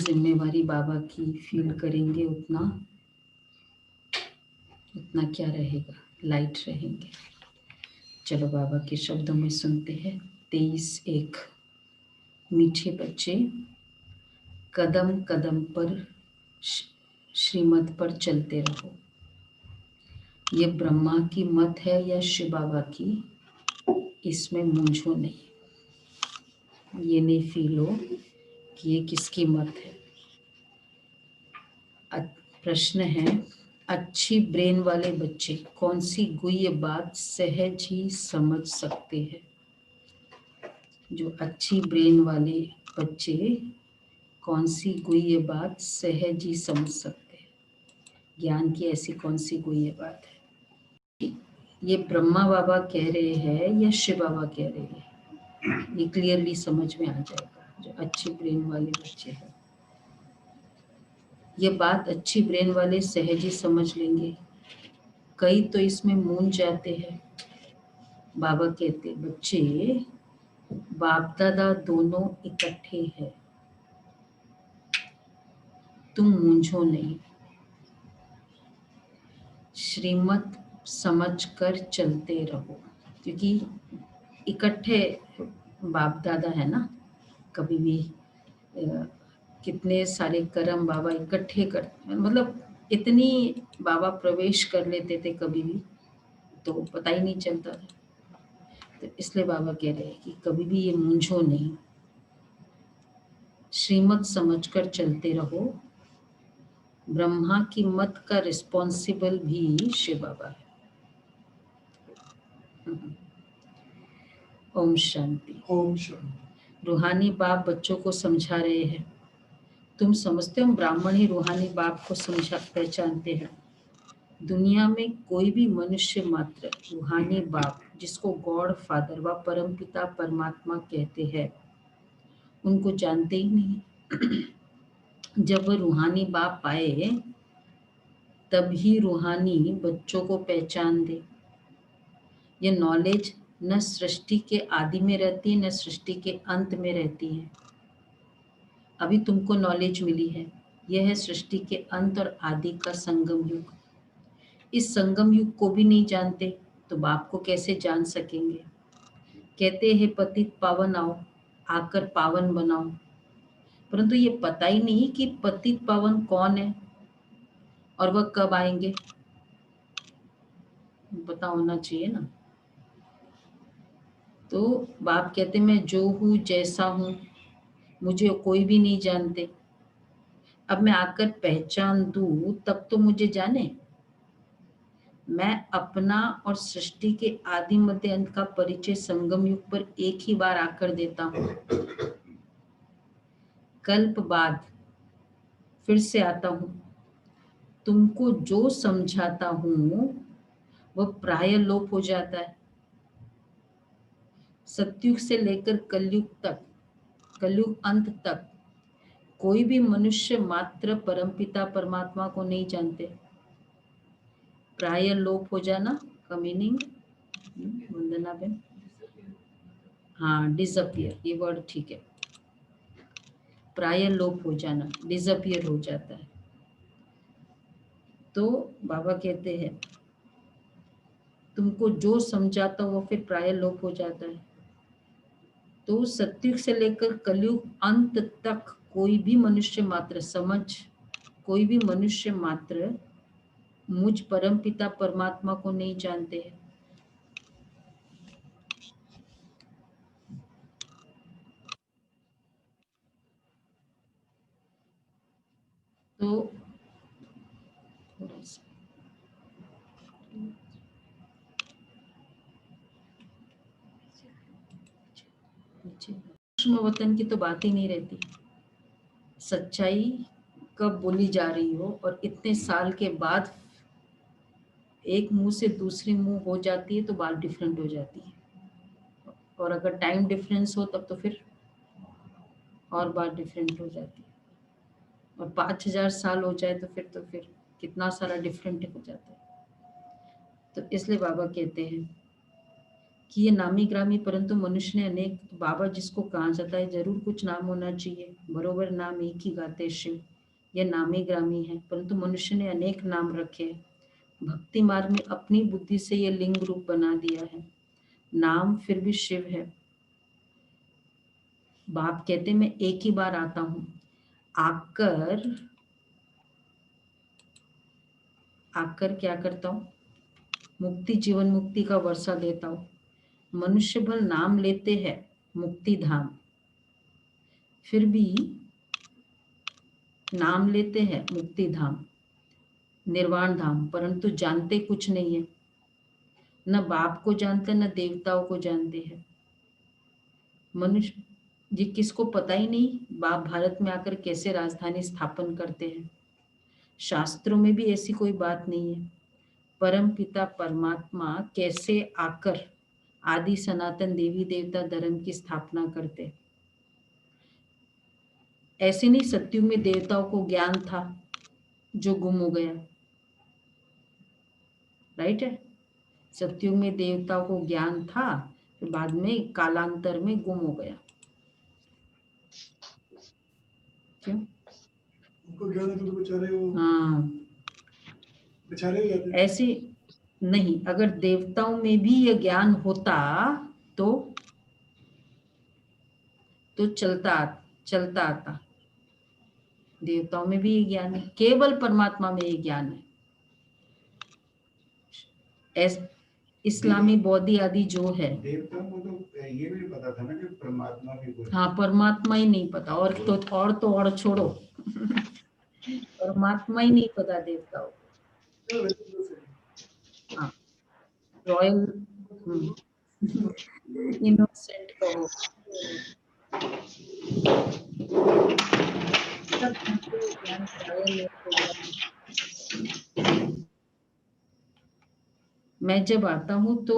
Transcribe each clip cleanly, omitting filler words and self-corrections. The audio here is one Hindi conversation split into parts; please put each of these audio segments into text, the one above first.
जिम्मेवारी बाबा की फील करेंगे उतना उतना क्या रहेगा, लाइट रहेंगे। चलो बाबा के शब्दों में सुनते हैं। 23:1। मीठे बच्चे, कदम कदम पर श्रीमत पर चलते रहो। ये ब्रह्मा की मत है या शिव बाबा की, इसमें मूंझो नहीं। ये नहीं फील हो कि ये किसकी मत है। प्रश्न है, अच्छी ब्रेन वाले बच्चे कौन सी गुह्य बात सहज ही समझ सकते हैं? जो अच्छी ब्रेन वाले बच्चे कौन सी गुह्य बात सहज ही समझ सकते हैं? ज्ञान की ऐसी कौन सी गुह्य बात है? ये ब्रह्मा बाबा कह रहे हैं या शिव बाबा कह रहे हैं, ये क्लियरली समझ में आ जाएगा। जो अच्छी ब्रेन वाले बच्चे हैं, ये बात अच्छी ब्रेन वाले सहज ही समझ लेंगे। कई तो इसमें मूंझ जाते हैं। बाबा कहते, बच्चे बाप दादा दोनों इकट्ठे हैं, तुम मूंझो नहीं। श्रीमत समझकर चलते रहो, क्योंकि इकट्ठे बाप दादा है ना। कभी भी कितने सारे कर्म बाबा इकट्ठे करते, मतलब इतनी बाबा प्रवेश कर लेते थे कभी भी, तो पता ही नहीं चलता था। तो इसलिए बाबा कह रहे हैं कि कभी भी ये मूंझो नहीं, श्रीमत समझकर चलते रहो। ब्रह्मा की मत का रिस्पॉन्सिबल भी शिव बाबा है। ओम शांति। ओम शांति। रूहानी बाप बच्चों को समझा रहे हैं। तुम समझते हो ब्राह्मण ही रूहानी बाप को समझा पहचानते हैं। दुनिया में कोई भी मनुष्य मात्र रूहानी बाप, जिसको गॉड फादर व परमपिता परमात्मा कहते हैं, उनको जानते ही नहीं। जब वह रूहानी बाप आए तभी रूहानी बच्चों को पहचान दे। ये नॉलेज न सृष्टि के आदि में रहती है, न सृष्टि के अंत में रहती है। अभी तुमको नॉलेज मिली है, यह है सृष्टि के अंत और आदि का संगम युग। इस संगम युग को भी नहीं जानते तो बाप को कैसे जान सकेंगे? कहते हैं पतित पावन आओ, आकर पावन बनाओ, परंतु ये पता ही नहीं कि पतित पावन कौन है और वह कब आएंगे। पता होना चाहिए ना। तो बाप कहते मैं जो हूँ जैसा हूँ, मुझे कोई भी नहीं जानते। अब मैं आकर पहचान दूँ तब तो मुझे जाने। मैं अपना और सृष्टि के आदि मध्य अंत का परिचय संगम युग पर एक ही बार आकर देता हूँ। कल्प बाद फिर से आता हूँ। तुमको जो समझाता हूँ वह प्राय लोप हो जाता है। सतयुग से लेकर कलयुग तक, कलयुग अंत तक कोई भी मनुष्य मात्र परमपिता परमात्मा को नहीं जानते। प्राय लोप हो जाना का मीनिंग, वंदना बेन? हाँ, डिसअपियर, ये वर्ड ठीक है। प्राय लोप हो जाना, डिसअपियर हो जाता है। तो बाबा कहते हैं तुमको जो समझाता वो फिर प्राय लोप हो जाता है। तो सतयुग से लेकर कलयुग अंत तक कोई भी मनुष्य मात्र कोई भी मनुष्य मात्र मुझ परमपिता परमात्मा को नहीं जानते हैं। तो सूक्ष्म वतन की तो बात ही नहीं रहती। सच्चाई कब बोली जा रही हो और इतने साल के बाद एक मुंह से दूसरी मुंह हो जाती है तो बात डिफरेंट हो जाती है। और अगर टाइम डिफरेंस हो तब तो फिर और बात डिफरेंट हो जाती है। और 5000 साल हो जाए तो फिर कितना सारा डिफरेंट हो जाता है। तो इसलिए बाबा कहते हैं कि ये नामी ग्रामी, परंतु मनुष्य ने अनेक, बाबा जिसको कहा जाता है जरूर कुछ नाम होना चाहिए, बरोबर नाम एक ही गाते शिव। यह नामी ग्रामी है, परंतु मनुष्य ने अनेक नाम रखे हैं। भक्ति मार्ग में अपनी बुद्धि से यह लिंग रूप बना दिया है। नाम फिर भी शिव है। बाप कहते मैं एक ही बार आता हूं, आकर आकर क्या करता हूं, मुक्ति, जीवन मुक्ति का वर्षा देता हूं। मनुष्य भल नाम लेते हैं मुक्ति धाम, फिर भी नाम लेते हैं मुक्ति धाम, निर्वाण धाम, परंतु जानते कुछ नहीं है। न बाप को जानते न देवताओं को जानते हैं। मनुष्य जी किसको पता ही नहीं बाप भारत में आकर कैसे राजधानी स्थापन करते हैं। शास्त्रों में भी ऐसी कोई बात नहीं है। परम पिता परमात्मा कैसे आकर आदि सनातन देवी देवता धर्म की स्थापना करते। ऐसे नहीं, सत्युग में देवताओं को ज्ञान था जो गुम हो गया, राइट है। सत्युग में देवताओं को ज्ञान था, फिर बाद में कालांतर में गुम हो गया। क्यों? उनको ज्ञान है तो बेचारे वो हाँ, बेचारे हो जाते हैं। ऐसे नहीं, अगर देवताओं में भी यह ज्ञान होता तो चलता आता। देवताओं में भी ये ज्ञान है, केवल परमात्मा में ये ज्ञान है। इस्लामी बौद्धि आदि जो है, देवताओं को तो ये भी पता था ना कि परमात्मा भी कोई। हाँ परमात्मा ही नहीं पता, और छोड़ो परमात्मा ही नहीं पता देवताओं को। हाँ, रॉयल इनोसेंट कहो, सब ज्ञान रॉयल है। मैं जब आता हूँ तो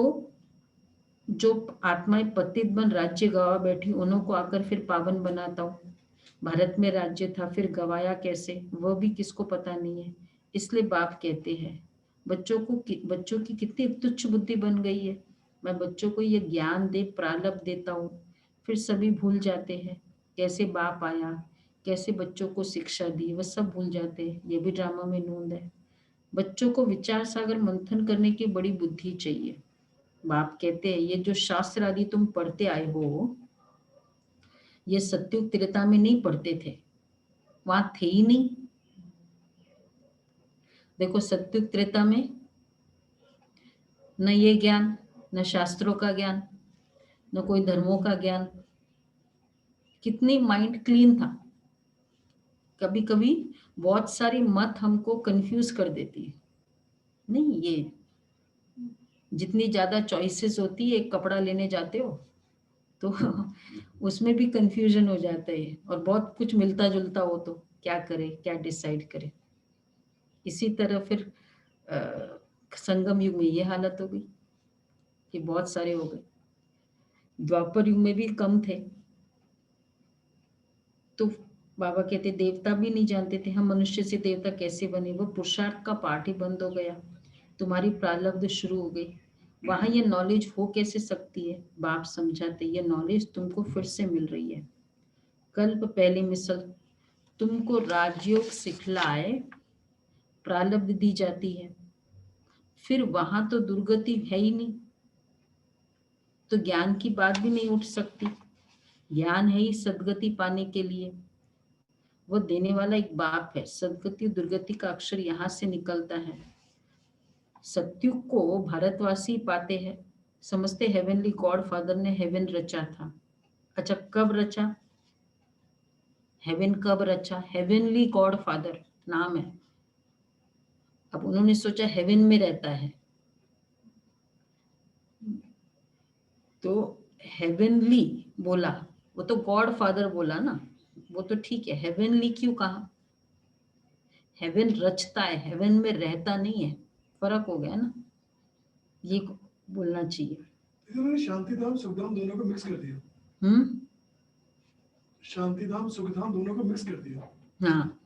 जो आत्माएं पतित बन राज्य गवा बैठी, उन्हों को आकर फिर पावन बनाता हूँ। भारत में राज्य था, फिर गवाया कैसे, वह भी किसको पता नहीं है। इसलिए बाप कहते हैं बच्चों की कितनी तुच्छ बुद्धि बन गई है। मैं बच्चों को ये ज्ञान दे प्रारब्ध देता हूँ, फिर सभी भूल जाते हैं कैसे बाप आया, कैसे बच्चों को शिक्षा दी, वह सब भूल जाते हैं। ये भी ड्रामा में नूंद है। बच्चों को विचार सागर मंथन करने की बड़ी बुद्धि चाहिए। बाप कहते हैं ये जो शास्त्र आदि तुम पढ़ते आए हो, ये सत्युग त्रेता में नहीं पढ़ते थे, वहां थे ही नहीं। देखो सत्युग त्रेता में न ये ज्ञान, न शास्त्रों का ज्ञान, न कोई धर्मों का ज्ञान, कितनी माइंड क्लीन था। कभी कभी बहुत सारी मत हमको कंफ्यूज कर देती है। नहीं, ये जितनी ज्यादा चॉइसेस होती है, एक कपड़ा लेने जाते हो तो उसमें भी कंफ्यूजन हो जाता है, और बहुत कुछ मिलता जुलता हो तो क्या करे, क्या डिसाइड करे। इसी तरह फिर संगम युग में ये हालत हो गई कि बहुत सारे हो गए। द्वापर युग में भी कम थे, तो बाबा कहते देवता भी नहीं जानते थे हम मनुष्य से देवता कैसे बने। वो पुरुषार्थ का पाठ ही बंद हो गया, तुम्हारी प्रारब्ध शुरू हो गई। वहां ये नॉलेज हो कैसे सकती है। बाप समझाते ये नॉलेज तुमको फिर से मिल रही है। कल्प पहली मिसल तुमको राजयोग सिखलाए प्रारब्ध दी जाती है, फिर वहां तो दुर्गति है ही नहीं, तो ज्ञान की बात भी नहीं उठ सकती। ज्ञान है ही सदगति पाने के लिए, वो देने वाला एक बाप है। सदगति दुर्गति का अक्षर यहाँ से निकलता है। सत्युग को भारतवासी पाते हैं, समझते हेवनली गॉड फादर ने हेवन रचा था। अच्छा, कब रचा हेवन, कब रचा? हेवनली गॉड फादर नाम है। अब उन्होंने सोचा हेवन में रहता है, तो हेवनली बोला, वो तो गॉड फादर बोला ना, वो तो ठीक है। हेवनली क्यों कहा? हेवन रचता है, हेवन में रहता नहीं है, फर्क हो गया ना, ये बोलना चाहिए। इन्होंने शांतिधाम सुखधाम दोनों को मिक्स कर दिया। शांतिधाम सुखधाम दोनों को मिक्स कर दिया। हाँ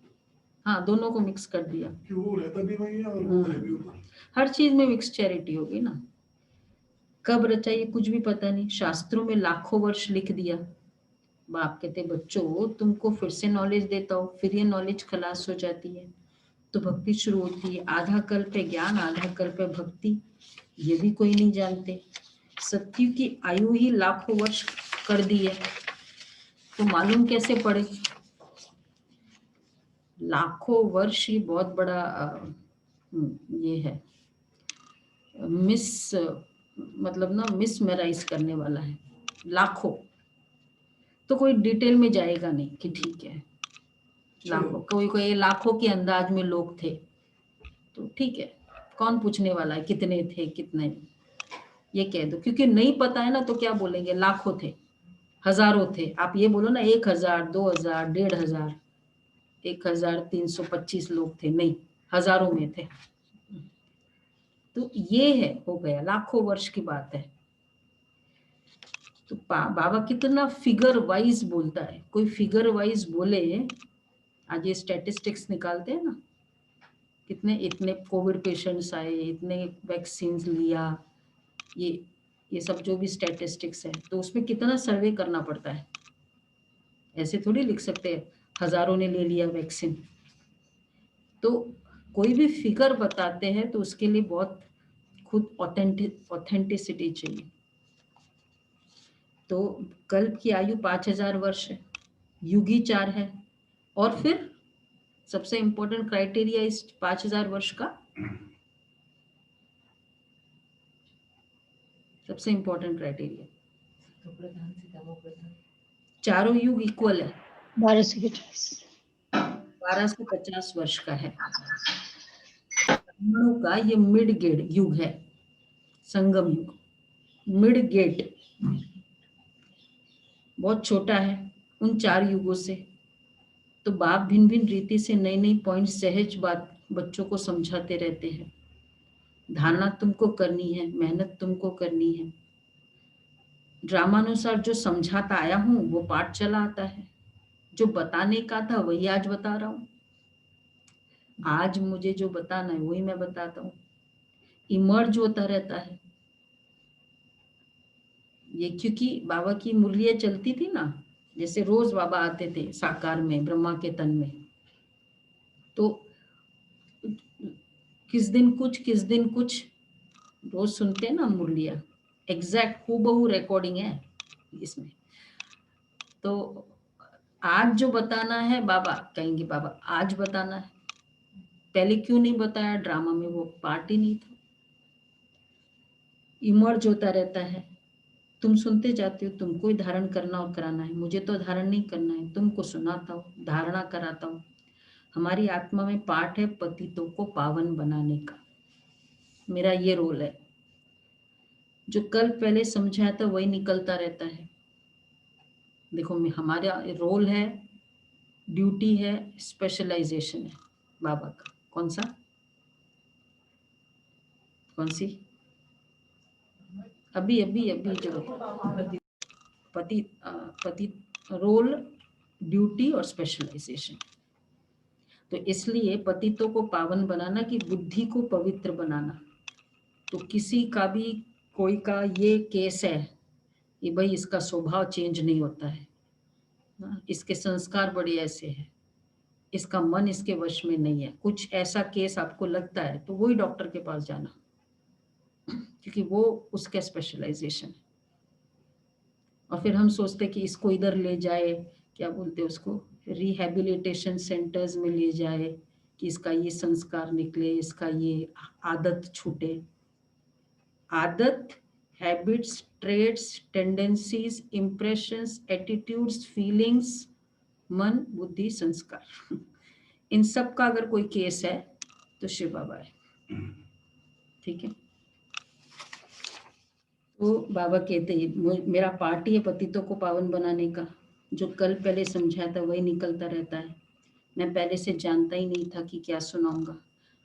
हाँ, दोनों को मिक्स कर दिया कि वो रहता भी वही है और वो है भी ऊपर। हर चीज में मिक्स चैरिटी होगी ना। कब रचा ये कुछ भी पता नहीं, शास्त्रों में लाखों वर्ष लिख दिया। बाप कहते बच्चों तुमको फिर से नॉलेज देता हूँ, फिर ये नॉलेज खलास हो जाती है। तो भक्ति शुरू होती है। आधा कल्प है ज्ञान, आधा कल्प है भक्ति, ये भी कोई नहीं जानते। सत्यु की आयु ही लाखों वर्ष कर दी है, तो मालूम कैसे पड़े? लाखों वर्ष ही बहुत बड़ा ये है, मतलब ना मिसमराइज करने वाला है। लाखों तो कोई डिटेल में जाएगा नहीं कि ठीक है लाखों, कोई कोई लाखों के अंदाज में लोग थे तो ठीक है, कौन पूछने वाला है कितने थे कितने, ये कह दो। क्योंकि नहीं पता है ना तो क्या बोलेंगे, लाखों थे, हजारों थे। आप ये बोलो ना 1000, 2000, 1500, 1325 लोग थे, नहीं, हजारों में थे। तो ये है, हो गया, लाखों वर्ष की बात है। तो बाबा कितना फिगर वाइज बोलता है। कोई फिगर वाइज बोले, आज ये स्टैटिस्टिक्स निकालते हैं ना, कितने इतने कोविड पेशेंट्स आए, इतने वैक्सीन लिया, ये सब जो भी स्टैटिस्टिक्स है, तो उसमें कितना सर्वे करना पड़ता है। ऐसे थोड़ी लिख सकते हैं हजारों ने ले लिया वैक्सीन। तो कोई भी फिगर बताते हैं तो उसके लिए बहुत खुद ऑथेंटिसिटी चाहिए। तो कल्प की आयु 5000 वर्ष है, युगी 4 है, और फिर सबसे इंपॉर्टेंट क्राइटेरिया इस 5000 वर्ष का, सबसे इंपॉर्टेंट क्राइटेरिया, चारों युग इक्वल है। 1250 वर्ष का है। ब्राह्मणों का ये मिड गेट युग है, संगम युग, मिड गेट बहुत छोटा है उन 4 युगों से। तो बाप भिन्न भिन्न रीति से नई नई पॉइंट सहज बात बच्चों को समझाते रहते हैं। धारणा तुमको करनी है, मेहनत तुमको करनी है। ड्रामानुसार जो समझाता आया हूं वो पाठ चला आता है, जो बताने का था वही आज बता रहा हूं। आज मुझे जो बताना है वही मैं बताता हूँ, इमर्ज होता रहता है ये। क्योंकि बाबा की मुरलियाँ चलती थी ना, जैसे रोज बाबा आते थे साकार में, ब्रह्मा के तन में, तो किस दिन कुछ किस दिन कुछ, रोज सुनते हैं ना मुरलियाँ, एग्जैक्ट हूबहू रिकॉर्डिंग है इसमें। तो आज जो बताना है बाबा कहेंगे, बाबा आज बताना है, पहले क्यों नहीं बताया? ड्रामा में वो पार्ट ही नहीं था। इमर्ज होता रहता है, तुम सुनते जाते हो, तुमको ही धारण करना और कराना है, मुझे तो धारण नहीं करना है, तुमको सुनाता हूँ, धारणा कराता हूँ। हमारी आत्मा में पाठ है पतितों को पावन बनाने का, मेरा ये रोल है। जो कल पहले समझाया था वही निकलता रहता है। देखो हमारा रोल है, ड्यूटी है, स्पेशलाइजेशन है बाबा का। कौन सा, कौन सी? अभी अभी अभी जो पति रोल, ड्यूटी और स्पेशलाइजेशन। तो इसलिए पतितों को पावन बनाना कि बुद्धि को पवित्र बनाना। तो किसी का भी कोई का ये केस है कि भाई इसका स्वभाव चेंज नहीं होता है, इसके संस्कार बड़े ऐसे हैं, इसका मन इसके वश में नहीं है, कुछ ऐसा केस आपको लगता है तो वही डॉक्टर के पास जाना, क्योंकि वो उसका स्पेशलाइजेशन है। और फिर हम सोचते कि इसको इधर ले जाए, क्या बोलते हैं उसको, रिहैबिलिटेशन सेंटर्स में ले जाए कि इसका ये संस्कार निकले, इसका ये आदत छूटे। आदत, habits, traits, tendencies, impressions, attitudes, feelings, मन, बुद्धि, संस्कार, इन सब का अगर कोई केस है तो शिव बाबा है। ठीक है, तो बाबा कहते हैं मेरा पार्ट ही है पतितों को पावन बनाने का। जो कल पहले समझाया था वही निकलता रहता है। मैं पहले से जानता ही नहीं था कि क्या सुनाऊंगा।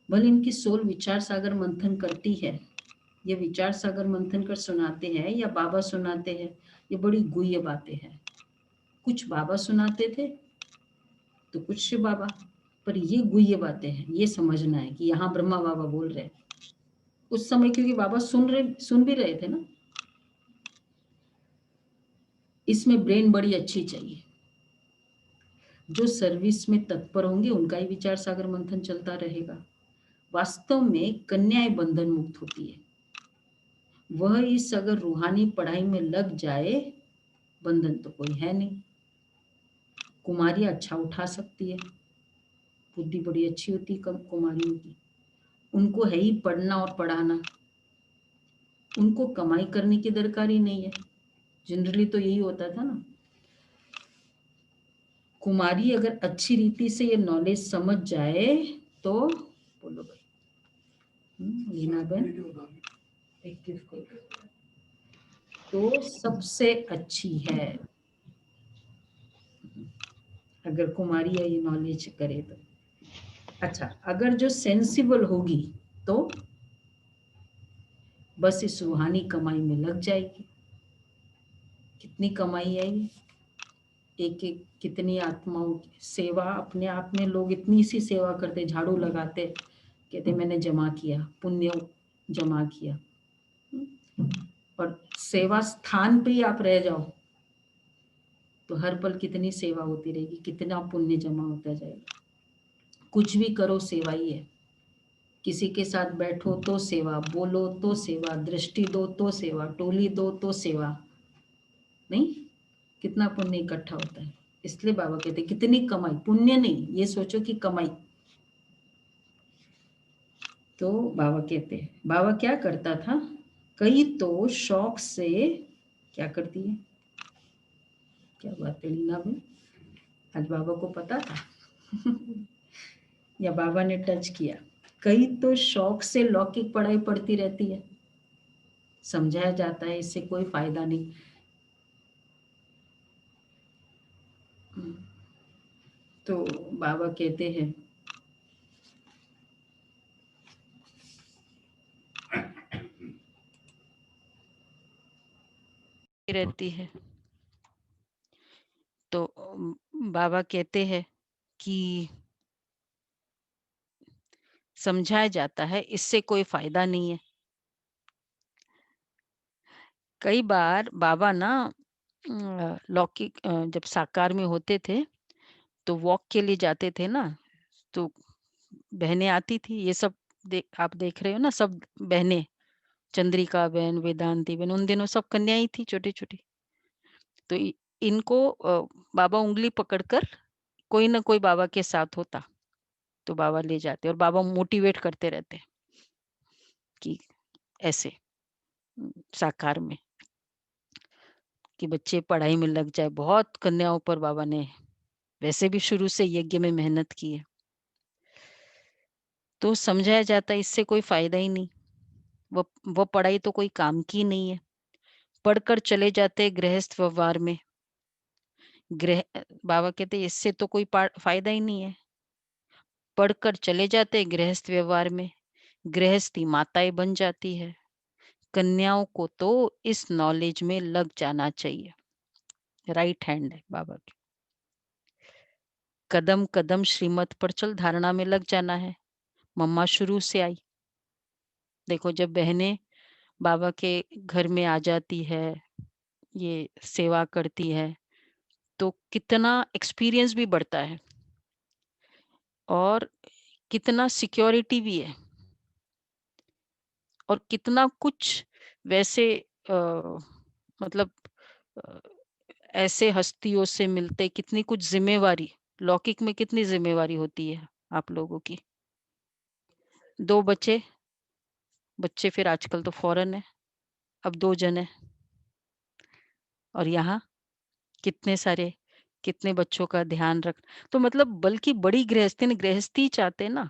भले इनकी सोल विचार सागर मंथन करती है, ये विचार सागर मंथन कर सुनाते हैं या बाबा सुनाते हैं, ये बड़ी गुह्य बातें हैं। कुछ बाबा सुनाते थे तो कुछ शिव बाबा, पर ये गुह्य बातें हैं, ये समझना है कि यहाँ ब्रह्मा बाबा बोल रहे हैं। उस समय क्योंकि बाबा सुन भी रहे थे ना, इसमें ब्रेन बड़ी अच्छी चाहिए। जो सर्विस में तत्पर होंगे उनका ही विचार सागर मंथन चलता रहेगा। वास्तव में कन्याएं बंधन मुक्त होती है। वह इस अगर रूहानी पढ़ाई में लग जाए, बंधन तो कोई है नहीं। कुमारी अच्छा उठा सकती है, बुद्धि बड़ी अच्छी होती है कुमारियों की। उनको है ही पढ़ना और पढ़ाना, उनको कमाई करने की दरकार ही नहीं है। जनरली तो यही होता था ना। कुमारी अगर अच्छी रीति से ये नॉलेज समझ जाए तो, बोलो भाई। लीना बहन 21 को तो सबसे अच्छी है, अगर कुमारी ये नॉलेज करे तो। अच्छा, अगर जो सेंसिबल होगी तो बस इस रूहानी कमाई में लग जाएगी। कितनी कमाई है ये, एक एक कितनी आत्माओं की सेवा। अपने आप में लोग इतनी सी सेवा करते, झाड़ू लगाते, कहते मैंने जमा किया, पुण्य जमा किया। और सेवा स्थान पे ही आप रह जाओ तो हर पल कितनी सेवा होती रहेगी, कितना पुण्य जमा होता जाएगा। कुछ भी करो सेवा ही है। किसी के साथ बैठो तो सेवा, बोलो तो सेवा, दृष्टि दो तो सेवा, टोली दो तो सेवा। नहीं, कितना पुण्य इकट्ठा होता है। इसलिए बाबा कहते कितनी कमाई, पुण्य नहीं, ये सोचो कि कमाई। तो बाबा कहते हैं, बाबा क्या करता था, कई तो शौक से क्या करती है, क्या बात है लीना में, आज बाबा को पता था या बाबा ने टच किया। कई तो शौक से लौकिक पढ़ाई पढ़ती रहती है, समझाया जाता है इससे कोई फायदा नहीं। तो बाबा कहते हैं रहती है। तो बाबा कहते हैं कि समझाया जाता है इससे कोई फायदा नहीं है। कई बार बाबा ना लौकिक जब साकार में होते थे तो वॉक के लिए जाते थे ना, तो बहनें आती थी, ये सब आप देख रहे हो ना, सब बहनें, चंद्रिका बहन, वेदांती बहन, उन दिनों सब कन्याएं थी छोटी छोटी। तो इनको बाबा उंगली पकड़कर कोई ना कोई बाबा के साथ होता, तो बाबा ले जाते और बाबा मोटिवेट करते रहते कि ऐसे साकार में कि बच्चे पढ़ाई में लग जाए। बहुत कन्याओं पर बाबा ने वैसे भी शुरू से यज्ञ में मेहनत की है। तो समझाया जाता है इससे कोई फायदा ही नहीं, वो पढ़ाई तो कोई काम की नहीं है। पढ़कर चले जाते गृहस्थ व्यवहार में। बाबा कहते इससे तो कोई फायदा ही नहीं है। पढ़कर चले जाते गृहस्थ व्यवहार में, गृहस्थी माताएं बन जाती है। कन्याओं को तो इस नॉलेज में लग जाना चाहिए। राइट हैंड है बाबा की। कदम कदम श्रीमत पर चल, धारणा में लग जाना है। मम्मा शुरू से आई। देखो जब बहनें बाबा के घर में आ जाती है, ये सेवा करती है, तो कितना एक्सपीरियंस भी बढ़ता है और कितना सिक्योरिटी भी है और कितना कुछ वैसे मतलब अ, ऐसे हस्तियों से मिलते, कितनी कुछ जिम्मेवारी, लौकिक में कितनी जिम्मेवारी होती है आप लोगों की। 2 बच्चे, बच्चे फिर आजकल तो फॉरेन है, अब 2 जन है और यहाँ कितने सारे, कितने बच्चों का ध्यान रख। तो मतलब बल्कि बड़ी गृहस्थी ने गृहस्थी चाहते ना,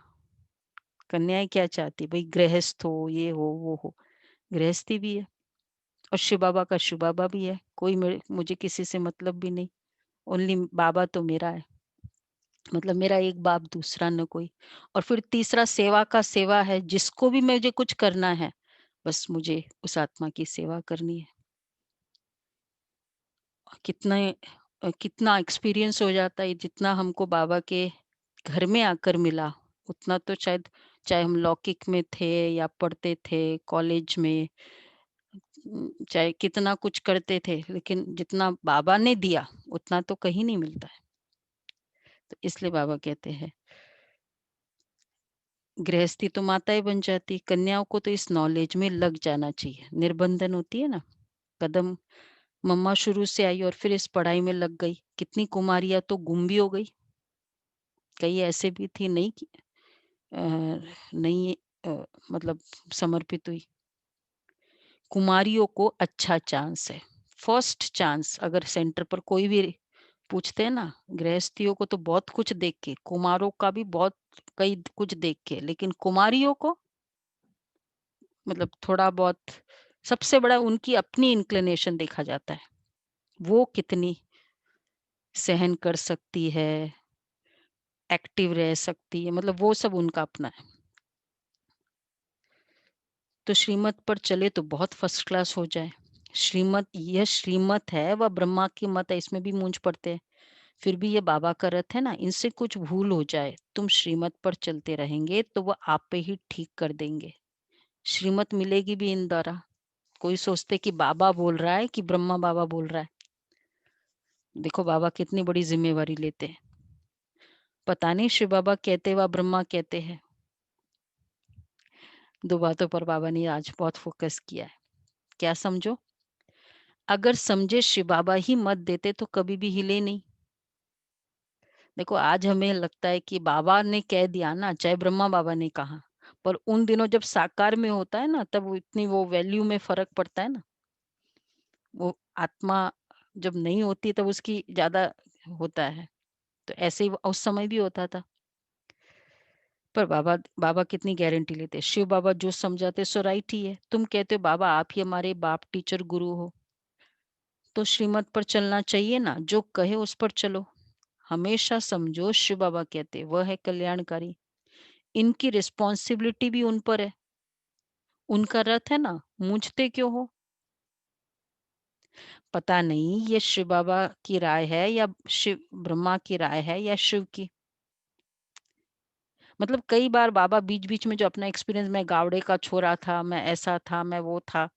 कन्याएं क्या चाहती भाई, गृहस्थ हो, ये हो वो हो, गृहस्थी भी है। और शिव बाबा का शिव बाबा भी है, कोई मुझे किसी से मतलब भी नहीं, ओनली बाबा तो मेरा है, मतलब मेरा एक बाप दूसरा न कोई। और फिर तीसरा सेवा का सेवा है, जिसको भी मुझे कुछ करना है बस मुझे उस आत्मा की सेवा करनी है। कितना कितना एक्सपीरियंस हो जाता है, जितना हमको बाबा के घर में आकर मिला उतना तो शायद, चाहे हम लौकिक में थे या पढ़ते थे कॉलेज में, चाहे कितना कुछ करते थे, लेकिन जितना बाबा ने दिया उतना तो कहीं नहीं मिलता है। तो इसलिए बाबा कहते हैं गृहस्थी तो माताएं बन जाती, कन्याओं को तो इस नॉलेज में लग जाना चाहिए। निर्बंधन होती है ना, कदम मम्मा शुरू से आई और फिर इस पढ़ाई में लग गई। कितनी कुमारियां तो गुम भी हो गई, कई ऐसे भी थी नहीं कि नहीं मतलब समर्पित हुई। कुमारियों को अच्छा चांस है, फर्स्ट चांस। अगर सेंटर पर कोई भी पूछते हैं ना, गृहस्थियों को तो बहुत कुछ देख के, कुमारों का भी बहुत कई कुछ देख के, लेकिन कुमारियों को मतलब थोड़ा बहुत सबसे बड़ा उनकी अपनी इंक्लिनेशन देखा जाता है, वो कितनी सहन कर सकती है, एक्टिव रह सकती है, मतलब वो सब उनका अपना है। तो श्रीमत पर चले तो बहुत फर्स्ट क्लास हो जाए। श्रीमत, यह श्रीमत है वह ब्रह्मा की मत है, इसमें भी मूंझ पड़ते हैं। फिर भी ये बाबा का रथ है ना, इनसे कुछ भूल हो जाए, तुम श्रीमत पर चलते रहेंगे तो वह आप पे ही ठीक कर देंगे। श्रीमत मिलेगी भी इन द्वारा। कोई सोचते कि बाबा बोल रहा है कि ब्रह्मा बाबा बोल रहा है। देखो बाबा कितनी बड़ी जिम्मेवारी लेते हैं। पता नहीं शिव बाबा कहते व ब्रह्मा कहते हैं। दो बातों पर बाबा ने आज बहुत फोकस किया है। क्या समझो, अगर समझे शिव बाबा ही मत देते तो कभी भी हिले नहीं। देखो आज हमें लगता है कि बाबा ने कह दिया ना, चाहे ब्रह्मा बाबा ने कहा, पर उन दिनों जब साकार में होता है ना, तब वो इतनी वो वैल्यू में फर्क पड़ता है ना। वो आत्मा जब नहीं होती तब उसकी ज्यादा होता है। तो ऐसे ही उस समय भी होता था। पर बाबा बाबा कितनी गारंटी लेते, शिव बाबा जो समझाते सो राइट ही है। तुम कहते हो बाबा आप ही हमारे बाप टीचर गुरु हो, तो श्रीमत पर चलना चाहिए ना, जो कहे उस पर चलो। हमेशा समझो शिव बाबा कहते वह है कल्याणकारी, इनकी रिस्पॉन्सिबिलिटी भी उन पर है। उनका रथ है ना, मूंझते क्यों हो? पता नहीं ये शिव बाबा की राय है या शिव ब्रह्मा की राय है या शिव की। मतलब कई बार बाबा बीच बीच में जो अपना एक्सपीरियंस, मैं गावड़े का छोरा था, मैं ऐसा था, मैं वो था,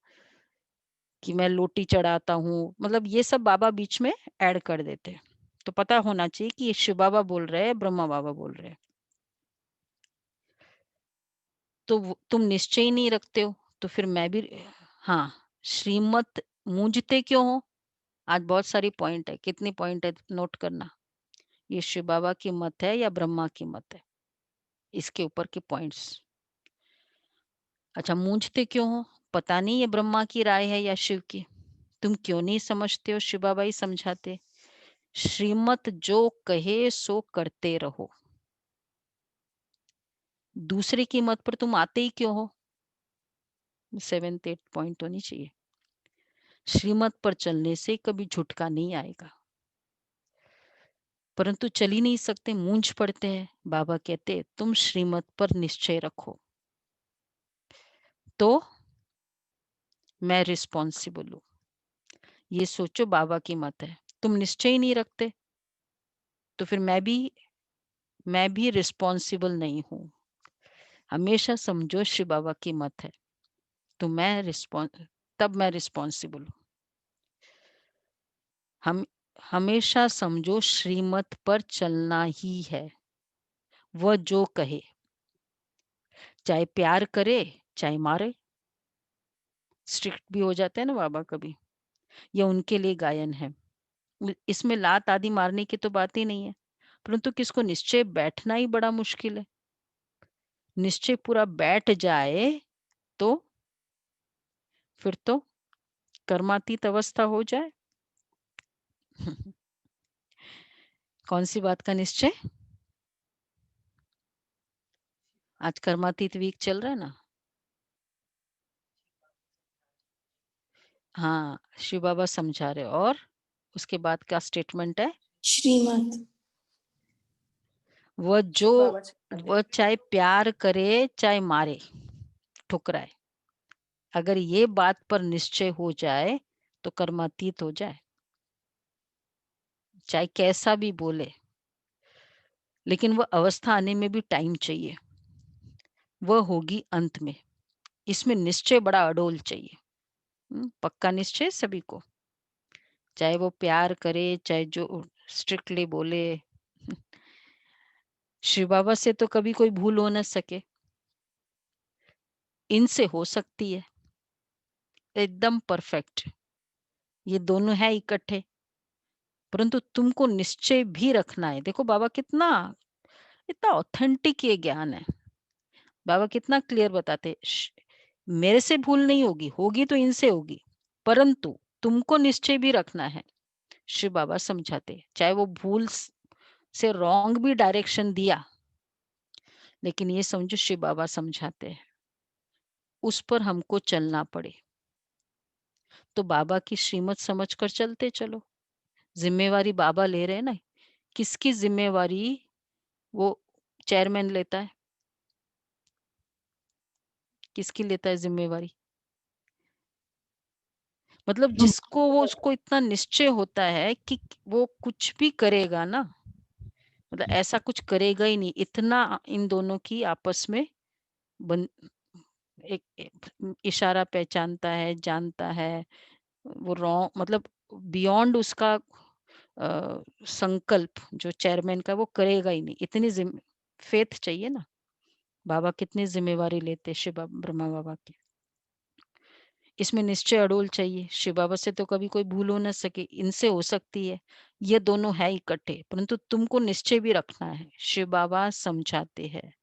कि मैं लोटी चढ़ाता हूँ, मतलब ये सब बाबा बीच में ऐड कर देते हैं। तो पता होना चाहिए कि ये शिव बाबा बोल रहे हैं, ब्रह्मा बाबा बोल रहे हैं। तो तुम निश्चय ही नहीं रखते हो, तो फिर मैं भी, हाँ, श्रीमत मूंझते क्यों हो? आज बहुत सारी पॉइंट है, कितनी पॉइंट है नोट करना। ये शिव बाबा की मत है या ब्रह्मा की मत है, इसके ऊपर के पॉइंट्स। अच्छा, मूंझते क्यों हो? पता नहीं ये ब्रह्मा की राय है या शिव की। तुम क्यों नहीं समझते हो? शिव बाबा ही समझाते, श्रीमत जो कहे सो करते रहो। दूसरे की मत पर तुम आते ही क्यों हो? 7th 8th पॉइंट होनी चाहिए। श्रीमत पर चलने से कभी झुटका नहीं आएगा, परंतु चल ही नहीं सकते, मूंझ पड़ते हैं। बाबा कहते तुम श्रीमत पर निश्चय रखो, तो मैं रिस्पॉन्सिबल हूं। ये सोचो बाबा की मत है, तुम निश्चय ही नहीं रखते, तो फिर मैं भी रिस्पॉन्सिबल नहीं हूं। हमेशा समझो शिव बाबा की मत है, तो तब मैं रिस्पॉन्सिबल हूं। हम हमेशा समझो श्रीमत पर चलना ही है, वह जो कहे, चाहे प्यार करे चाहे मारे। स्ट्रिक्ट भी हो जाते हैं ना बाबा कभी, यह उनके लिए गायन है। इसमें लात आदि मारने की तो बात ही नहीं है, परंतु किसको निश्चय बैठना ही बड़ा मुश्किल है। निश्चय पूरा बैठ जाए तो फिर तो कर्मातीत अवस्था हो जाए। कौन सी बात का निश्चय? आज कर्मातीत वीक चल रहा है ना। हाँ, शिव बाबा समझा रहे, और उसके बाद का स्टेटमेंट है, श्रीमत वह जो वह चाहे प्यार करे चाहे मारे ठुकराए, अगर ये बात पर निश्चय हो जाए तो कर्मातीत हो जाए, चाहे कैसा भी बोले। लेकिन वह अवस्था आने में भी टाइम चाहिए, वह होगी अंत में। इसमें निश्चय बड़ा अडोल चाहिए। पक्का निश्चय सभी को, चाहे वो प्यार करे, चाहे जो स्ट्रिक्टली बोले। शिव बाबा से तो कभी कोई भूल हो न सके, इनसे हो सकती है एकदम परफेक्ट। ये दोनों है इकट्ठे, परंतु तुमको निश्चय भी रखना है। देखो बाबा कितना, इतना ऑथेंटिक ये ज्ञान है। बाबा कितना क्लियर बताते, मेरे से भूल नहीं होगी, होगी तो इनसे होगी, परंतु तुमको निश्चय भी रखना है। शिव बाबा समझाते, चाहे वो भूल से रॉन्ग भी डायरेक्शन दिया, लेकिन ये समझो शिव बाबा समझाते हैं, उस पर हमको चलना पड़े तो बाबा की श्रीमत समझकर चलते चलो। जिम्मेवारी बाबा ले रहे हैं ना, किसकी जिम्मेवारी वो चेयरमैन लेता है, किसकी लेता है जिम्मेवारी? मतलब जिसको वो, उसको इतना निश्चय होता है कि वो कुछ भी करेगा ना, मतलब ऐसा कुछ करेगा ही नहीं, इतना इन दोनों की आपस में बन, एक इशारा पहचानता है, जानता है। वो रॉन्ग मतलब बियॉन्ड उसका संकल्प जो चेयरमैन का, वो करेगा ही नहीं। इतनी फेथ चाहिए ना। बाबा कितनी जिम्मेवारी लेते शिव ब्रह्मा बाबा की, इसमें निश्चय अड़ोल चाहिए। शिव बाबा से तो कभी कोई भूल हो न सके, इनसे हो सकती है। ये दोनों है इकट्ठे, परंतु तुमको निश्चय भी रखना है। शिव बाबा समझाते हैं,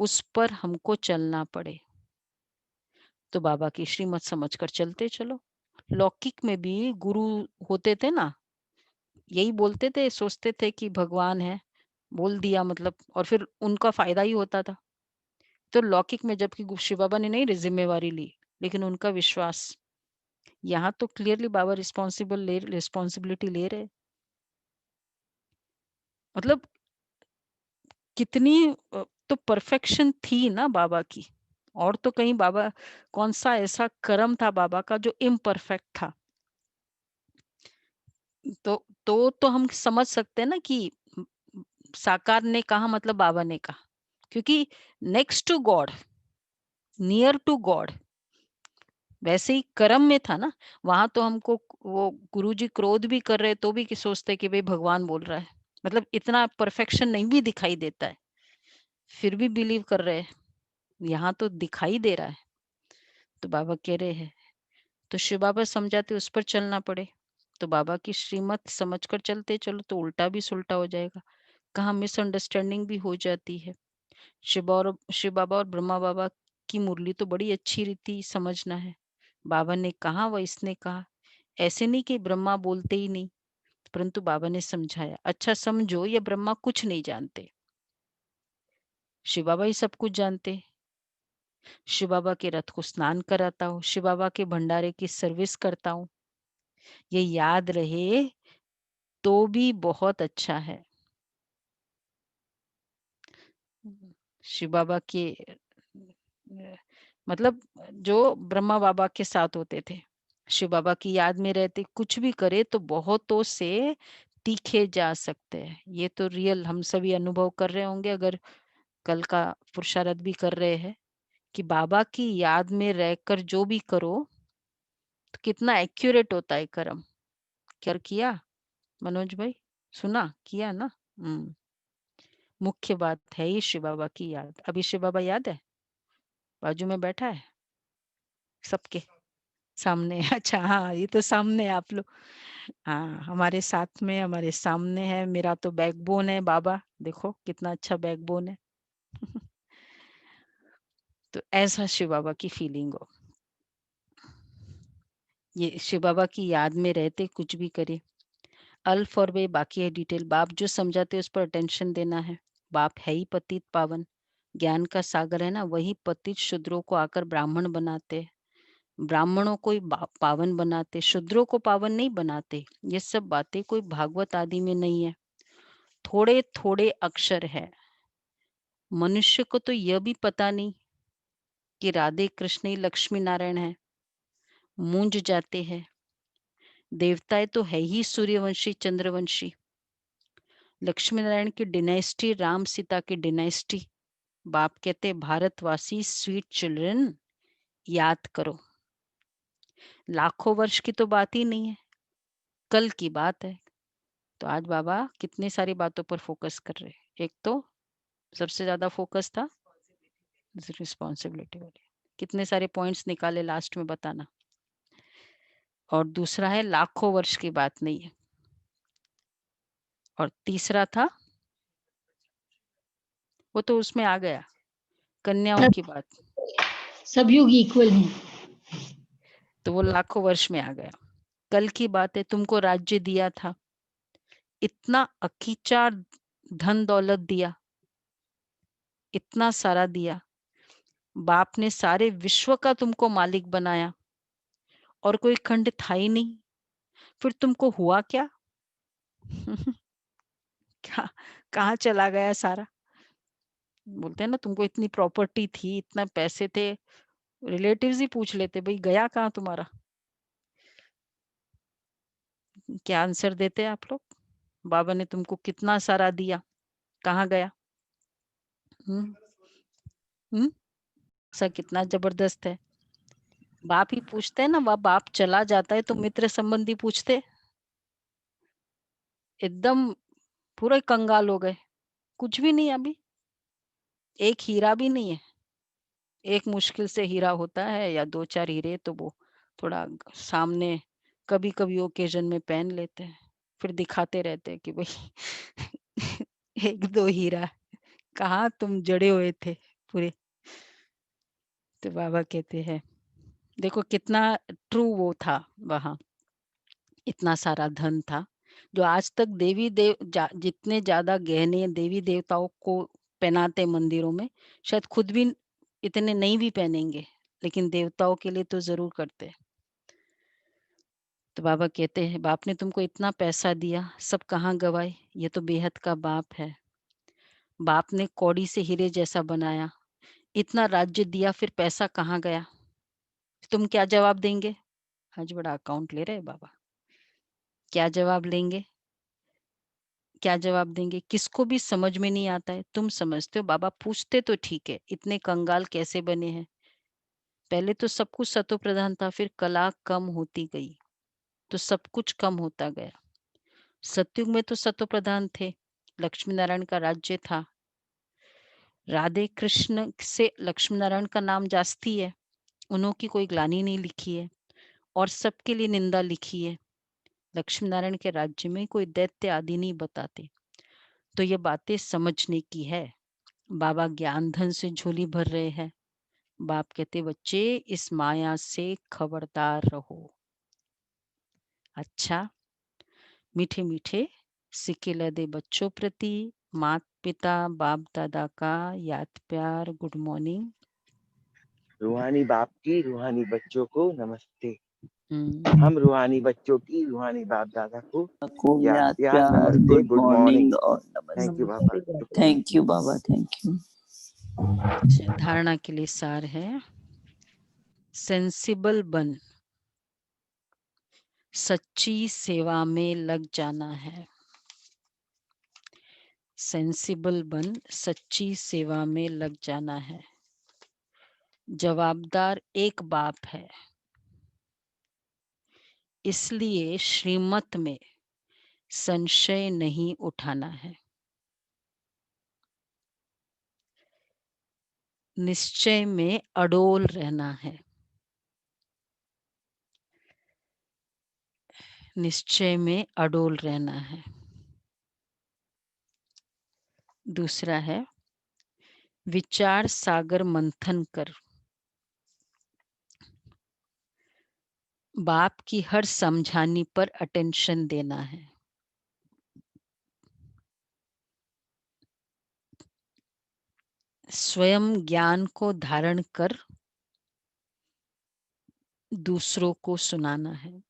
उस पर हमको चलना पड़े तो बाबा की श्रीमत समझकर चलते चलो। लौकिक में भी गुरु होते थे ना, यही बोलते थे, सोचते थे कि भगवान है, बोल दिया मतलब, और फिर उनका फायदा ही होता था। तो लौकिक में जबकि शिव बाबा ने नहीं जिम्मेवारी ली, लेकिन उनका विश्वास, यहाँ तो क्लियरली बाबा रिस्पॉन्सिबिलिटी ले रहे। मतलब कितनी तो परफेक्शन थी ना बाबा की, और तो कहीं बाबा, कौन सा ऐसा कर्म था बाबा का जो इम्परफेक्ट था? तो हम समझ सकते हैं ना कि साकार ने कहा मतलब बाबा ने कहा, क्योंकि next to God, near to God, वैसे ही कर्म में था ना। वहां तो हमको वो गुरुजी क्रोध भी कर रहे तो भी कि सोचते कि भाई भगवान बोल रहा है, मतलब इतना परफेक्शन नहीं भी दिखाई देता है, फिर भी बिलीव कर रहे हैं। यहाँ तो दिखाई दे रहा है, तो बाबा कह रहे हैं, तो शिव बाबा समझाते उस पर चलना पड़े तो बाबा की श्रीमत समझकर चलते चलो, तो उल्टा भी सुलटा हो जाएगा, कहाँ मिसअंडरस्टैंडिंग भी हो जाती है। शिव बाबा और ब्रह्मा बाबा की मुरली तो बड़ी अच्छी रीति समझना है। बाबा ने कहा व इसने कहा, ऐसे नहीं कि ब्रह्मा बोलते ही नहीं, परंतु बाबा ने समझाया, अच्छा समझो ये ब्रह्मा कुछ नहीं जानते, शिव बाबा ही सब कुछ जानते। शिव बाबा के रथ को स्नान कराता हूँ, शिव बाबा के भंडारे की सर्विस करता हूँ, ये याद रहे तो भी बहुत अच्छा है। शिव बाबा के मतलब जो ब्रह्मा बाबा के साथ होते थे, शिव बाबा की याद में रहते, कुछ भी करे तो बहुतों से तीखे जा सकते हैं। ये तो रियल हम सभी अनुभव कर रहे होंगे, अगर कल का पुरुषार्थ भी कर रहे हैं कि बाबा की याद में रहकर जो भी करो तो कितना एक्यूरेट होता है कर्म। क्या किया मनोज भाई? सुना, किया ना? मुख्य बात है ही शिव बाबा की याद। अभी शिव बाबा याद है, बाजू में बैठा है सबके सामने। अच्छा हाँ, ये तो सामने है आप लोग। हाँ, हमारे साथ में, हमारे सामने है। मेरा तो बैकबोन है बाबा, देखो कितना अच्छा बैकबोन है। तो ऐसा शिव बाबा की फीलिंग हो, ये शिव बाबा की याद में रहते कुछ भी करे। अल्फ और वे बाकी है डिटेल, बाप जो समझाते उस पर अटेंशन देना है। बाप है ही पतित पावन, ज्ञान का सागर है ना, वही पतित शूद्रों को आकर ब्राह्मण बनाते, ब्राह्मणों को ही पावन बनाते, शूद्रों को पावन नहीं बनाते। ये सब बातें कोई भागवत आदि में नहीं है, थोड़े थोड़े अक्षर है। मनुष्य को तो यह भी पता नहीं कि राधे कृष्ण ही लक्ष्मी नारायण है, मूंज जाते हैं। देवताएं तो है ही सूर्यवंशी चंद्रवंशी, लक्ष्मी नारायण की डिनेस्टी, राम सीता की डिनेस्टी। बाप कहते भारतवासी स्वीट चिल्ड्रन, याद करो। लाखों वर्ष की तो बात ही नहीं है, कल की बात है। तो आज बाबा कितनी सारी बातों पर फोकस कर रहे हैं। एक तो सबसे ज्यादा फोकस था रिस्पॉन्सिबिलिटी वाली, कितने सारे पॉइंट्स निकाले लास्ट में बताना। और दूसरा है लाखों वर्ष की बात नहीं है। और तीसरा था, वो तो उसमें आ गया, कन्याओं की बात, सब युग इक्वल हैं। तो वो लाखों वर्ष में आ गया। कल की बात है, तुमको राज्य दिया था, इतना अकीचा धन दौलत दिया, इतना सारा दिया, बाप ने सारे विश्व का तुमको मालिक बनाया और कोई खंड था ही नहीं, फिर तुमको हुआ क्या? क्या, कहाँ चला गया सारा? बोलते हैं ना, तुमको इतनी प्रॉपर्टी थी, इतना पैसे थे, रिलेटिव्स ही पूछ लेते भाई गया कहाँ तुम्हारा। क्या आंसर देते हैं आप लोग? बाबा ने तुमको कितना सारा दिया, कहाँ गया? सा कितना जबरदस्त है। बाप ही पूछते हैं ना, बाप चला जाता है तो मित्र संबंधी पूछते, एकदम पूरे कंगाल हो गए, कुछ भी नहीं अभी, एक हीरा भी नहीं है। एक मुश्किल से हीरा होता है या दो चार हीरे, तो वो थोड़ा सामने कभी कभी ओकेजन में पहन लेते हैं, फिर दिखाते रहते हैं कि भाई एक दो हीरा, कहाँ तुम जड़े हुए थे पूरे। तो बाबा कहते हैं देखो कितना ट्रू वो था वहां, इतना सारा धन था जो आज तक जितने ज्यादा गहने देवी देवताओं को पहनाते मंदिरों में, शायद खुद भी इतने नहीं भी पहनेंगे, लेकिन देवताओं के लिए तो जरूर करते हैं। तो बाबा कहते हैं बाप ने तुमको इतना पैसा दिया, सब कहाँ गवाए? ये तो बेहद का बाप है। बाप ने कौड़ी से हीरे जैसा बनाया, इतना राज्य दिया, फिर पैसा कहाँ गया? तुम क्या जवाब देंगे? आज बड़ा अकाउंट ले रहे हैं बाबा, क्या जवाब लेंगे? क्या जवाब देंगे? किसको भी समझ में नहीं आता है। तुम समझते हो, बाबा पूछते तो ठीक है, इतने कंगाल कैसे बने हैं? पहले तो सब कुछ सतो प्रधान था, फिर कला कम होती गई तो सब कुछ कम होता गया। सतयुग में तो सतो प्रधान थे, लक्ष्मी नारायण का राज्य था, राधे कृष्ण से लक्ष्मी नारायण का नाम जास्ती है, उन्हों की कोई ग्लानी नहीं लिखी है और सबके लिए निंदा लिखी है। लक्ष्मी नारायण के राज्य में कोई दैत्य आदि नहीं बताते। तो ये बातें समझने की है। बाबा ज्ञान धन से झोली भर रहे हैं। बाप कहते बच्चे इस माया से खबरदार रहो। अच्छा, मीठे मीठे सिक्के लदे बच्चों प्रति माता पिता बाप दादा का याद प्यार, गुड मॉर्निंग। रूहानी बाप की रूहानी बच्चों को नमस्ते। हम रूहानी बच्चों की रूहानी बाप दादा को याद प्यार, नमस्ते, गुड मॉर्निंग और thank you Baba. Thank you Baba, thank you. धारणा के लिए सार है, सेंसिबल बन, सच्ची सेवा में लग जाना है। सेंसिबल बन, सच्ची सेवा में लग जाना है। जवाबदार एक बाप है, इसलिए श्रीमत में संशय नहीं उठाना है। निश्चय में अडोल रहना है। निश्चय में अडोल रहना है। दूसरा है विचार सागर मंथन कर, बाप की हर समझानी पर अटेंशन देना है। स्वयं ज्ञान को धारण कर दूसरों को सुनाना है।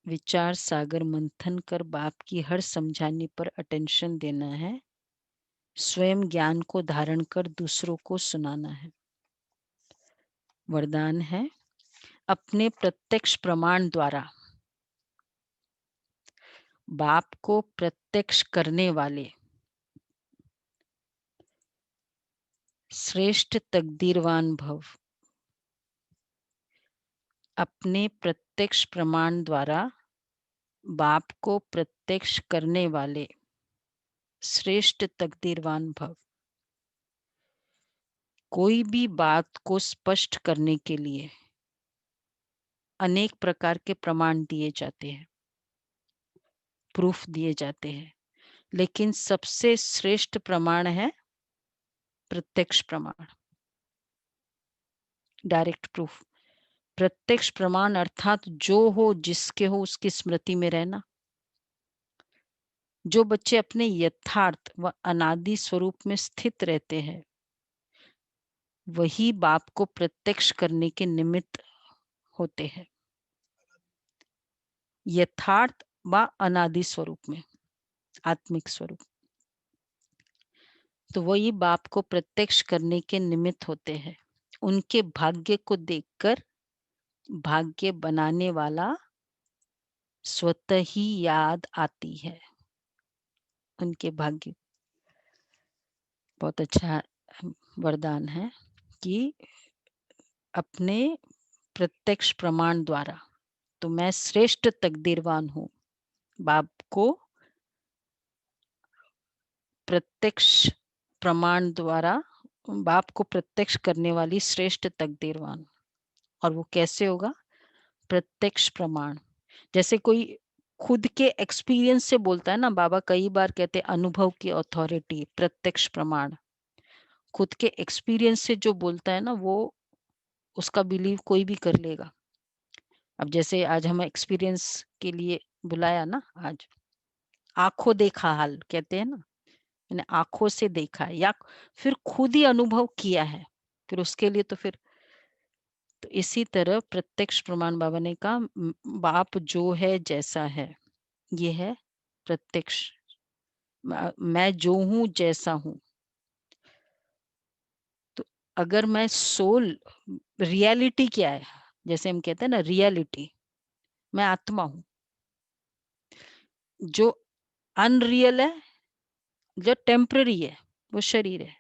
विचार सागर मंथन कर बाप की हर समझाने पर अटेंशन देना है। स्वयं ज्ञान को धारण कर दूसरों को सुनाना है। वरदान है अपने प्रत्यक्ष प्रमाण द्वारा बाप को प्रत्यक्ष करने वाले श्रेष्ठ तकदीरवान भव। अपने प्रत्यक्ष प्रमाण द्वारा बाप को प्रत्यक्ष करने वाले श्रेष्ठ तकदीरवान भव। कोई भी बात को स्पष्ट करने के लिए अनेक प्रकार के प्रमाण दिए जाते हैं, प्रूफ दिए जाते हैं, लेकिन सबसे श्रेष्ठ प्रमाण है प्रत्यक्ष प्रमाण, डायरेक्ट प्रूफ। प्रत्यक्ष प्रमाण अर्थात जो हो जिसके हो उसकी स्मृति में रहना। जो बच्चे अपने यथार्थ व अनादि स्वरूप में स्थित रहते हैं वही बाप को प्रत्यक्ष करने के निमित्त होते हैं। यथार्थ व अनादि स्वरूप में, आत्मिक स्वरूप, तो वही बाप को प्रत्यक्ष करने के निमित्त होते हैं। उनके भाग्य को देखकर भाग्य बनाने वाला स्वतः ही याद आती है। उनके भाग्य, बहुत अच्छा वरदान है कि अपने प्रत्यक्ष प्रमाण द्वारा, तो मैं श्रेष्ठ तकदीरवान हूँ, बाप को प्रत्यक्ष प्रमाण द्वारा बाप को प्रत्यक्ष करने वाली श्रेष्ठ तकदीरवान। और वो कैसे होगा? प्रत्यक्ष प्रमाण। जैसे कोई खुद के एक्सपीरियंस से बोलता है ना, बाबा कई बार कहते अनुभव की अथॉरिटी, प्रत्यक्ष प्रमाण। खुद के एक्सपीरियंस से जो बोलता है ना, वो उसका बिलीव कोई भी कर लेगा। अब जैसे आज हम एक्सपीरियंस के लिए बुलाया ना, आज आंखों देखा हाल कहते हैं ना, मैंने आंखों से देखा है या फिर खुद ही अनुभव किया है, फिर उसके लिए तो फिर तो इसी तरह प्रत्यक्ष प्रमाण बाबा ने कहा बाप जो है जैसा है, ये है प्रत्यक्ष। मैं जो हूं जैसा हूं, तो अगर मैं सोल, रियलिटी क्या है, जैसे हम कहते हैं ना रियलिटी, मैं आत्मा हूं। जो अनरियल है, जो टेम्पररी है, वो शरीर है।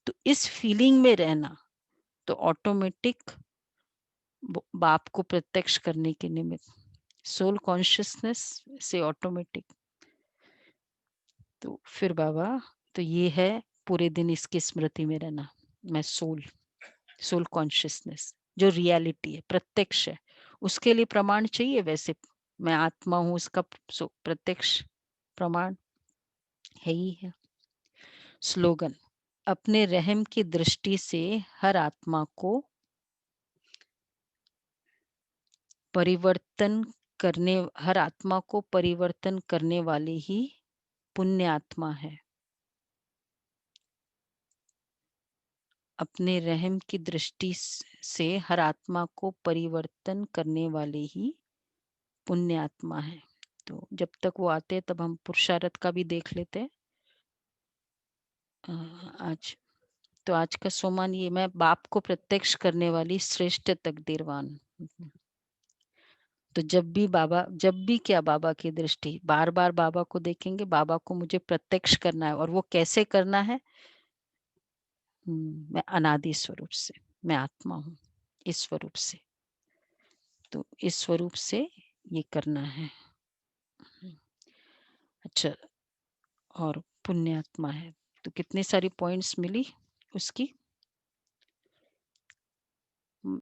तो इस फीलिंग में रहना तो ऑटोमेटिक बाप को प्रत्यक्ष करने के निमित्त, सोल कॉन्शियसनेस से ऑटोमेटिक। तो फिर बाबा, तो ये है पूरे दिन इसकी स्मृति में रहना, मैं सोल कॉन्शियसनेस जो रियलिटी है, प्रत्यक्ष है, उसके लिए प्रमाण चाहिए। वैसे मैं आत्मा हूं, उसका प्रत्यक्ष प्रमाण है ही है। स्लोगन, अपने रहम की दृष्टि से हर आत्मा को परिवर्तन करने वाली ही पुण्य आत्मा है। अपने रहम की दृष्टि से हर आत्मा को परिवर्तन करने वाले ही पुण्य आत्मा है। तो जब तक वो आते हैं तब हम पुरुषार्थ का भी देख लेते हैं। आज का सोमान ये, मैं बाप को प्रत्यक्ष करने वाली श्रेष्ठ तकदीरवान। तो जब भी क्या बाबा की दृष्टि, बार बार बाबा को देखेंगे, बाबा को मुझे प्रत्यक्ष करना है। और वो कैसे करना है? मैं अनादि स्वरूप से, मैं आत्मा हूँ इस स्वरूप से, तो इस स्वरूप से ये करना है। अच्छा, और पुण्यात्मा है, तो कितनी सारी पॉइंट्स मिली उसकी।